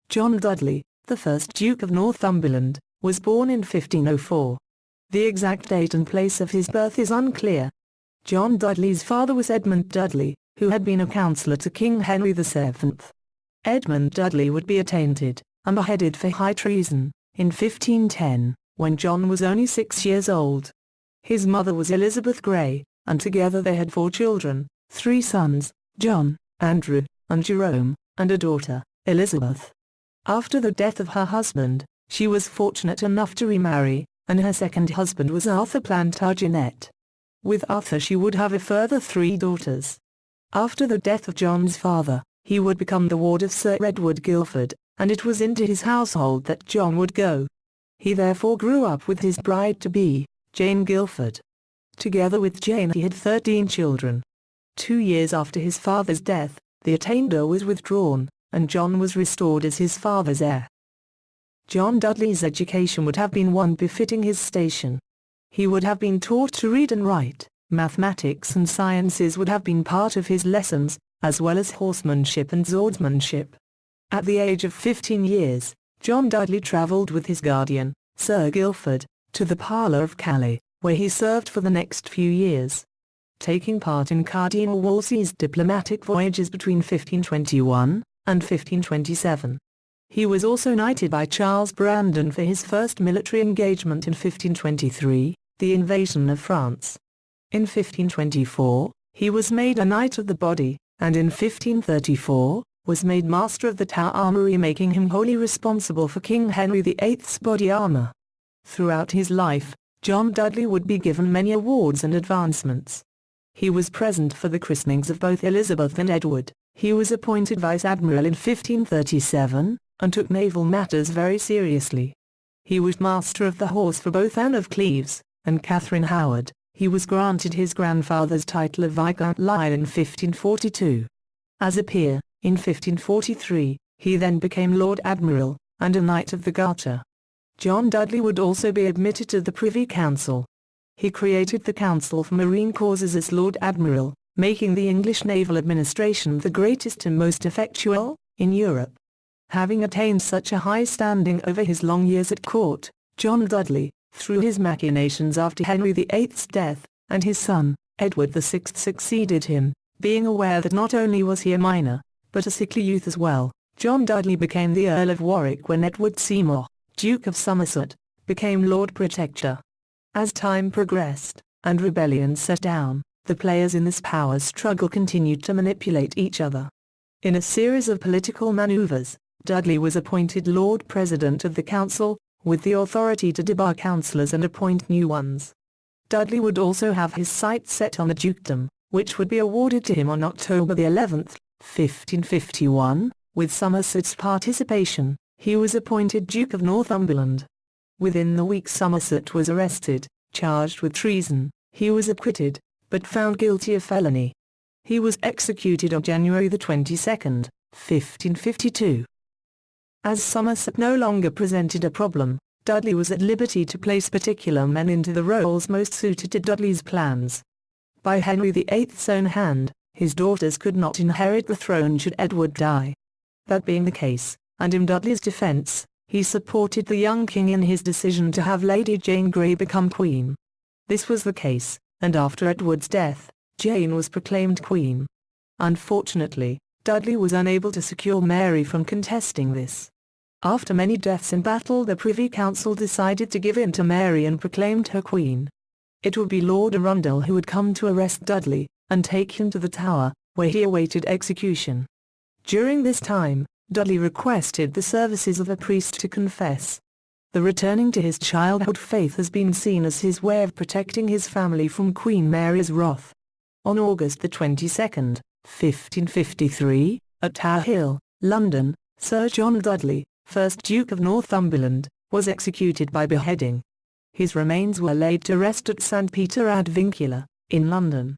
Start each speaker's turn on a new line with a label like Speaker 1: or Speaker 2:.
Speaker 1: John Dudley, the first Duke of Northumberland, was born in 1504. The exact date and place of his birth is unclear. John Dudley's father was Edmund Dudley, who had been a counsellor to King Henry VII. Edmund Dudley would be attainted and beheaded for high treason in 1510, when John was only 6 years old. His mother was Elizabeth Grey, and together they had 4 children, 3 sons, John, Andrew, and Jerome, and a daughter, Elizabeth. After the death of her husband, she was fortunate enough to remarry, and her second husband was Arthur Plantagenet. With Arthur she would have a further 3 daughters. After the death of John's father, he would become the ward of Sir Edward Guildford, and it was into his household that John would go. He therefore grew up with his bride-to-be, Jane Guildford. Together with Jane he had 13 children. 2 years after his father's death, the attainder was withdrawn, and John was restored as his father's heir. John Dudley's education would have been one befitting his station. He would have been taught to read and write, mathematics and sciences would have been part of his lessons, as well as horsemanship and swordsmanship. At the age of 15 years, John Dudley travelled with his guardian, Sir Guildford, to the Parlour of Calais, where he served for the next few years. Taking part in Cardinal Wolsey's diplomatic voyages between 1521 and 1527. He was also knighted by Charles Brandon for his first military engagement in 1523, the invasion of France. In 1524, he was made a Knight of the Body, and in 1534, was made Master of the Tower Armoury, making him wholly responsible for King Henry VIII's body armour. Throughout his life, John Dudley would be given many awards and advancements. He was present for the christenings of both Elizabeth and Edward. He was appointed Vice Admiral in 1537, and took naval matters very seriously. He was Master of the Horse for both Anne of Cleves and Catherine Howard. He was granted his grandfather's title of Viscount Lisle in 1542. As a peer, in 1543, he then became Lord Admiral, and a Knight of the Garter. John Dudley would also be admitted to the Privy Council. He created the Council for Marine Causes as Lord Admiral, making the English naval administration the greatest and most effectual in Europe. Having attained such a high standing over his long years at court, John Dudley, through his machinations after Henry VIII's death, and his son, Edward VI succeeded him, being aware that not only was he a minor, but a sickly youth as well, John Dudley became the Earl of Warwick when Edward Seymour, Duke of Somerset, became Lord Protector. As time progressed, and rebellion set down, the players in this power struggle continued to manipulate each other. In a series of political maneuvers, Dudley was appointed Lord President of the Council, with the authority to debar councillors and appoint new ones. Dudley would also have his sights set on the dukedom, which would be awarded to him on October 11, 1551, with Somerset's participation. He was appointed Duke of Northumberland. Within the week Somerset was arrested, charged with treason. He was acquitted, but found guilty of felony. He was executed on January 22, 1552. As Somerset no longer presented a problem, Dudley was at liberty to place particular men into the roles most suited to Dudley's plans. By Henry VIII's own hand, his daughters could not inherit the throne should Edward die. That being the case, and in Dudley's defence, he supported the young king in his decision to have Lady Jane Grey become queen. This was the case, and after Edward's death, Jane was proclaimed queen. Unfortunately, Dudley was unable to secure Mary from contesting this. After many deaths in battle, the Privy Council decided to give in to Mary and proclaimed her queen. It would be Lord Arundel who would come to arrest Dudley, and take him to the Tower, where he awaited execution. During this time, Dudley requested the services of a priest to confess. The returning to his childhood faith has been seen as his way of protecting his family from Queen Mary's wrath. On August 22, 1553, at Tower Hill, London, Sir John Dudley, 1st Duke of Northumberland, was executed by beheading. His remains were laid to rest at St. Peter ad Vincula, in London.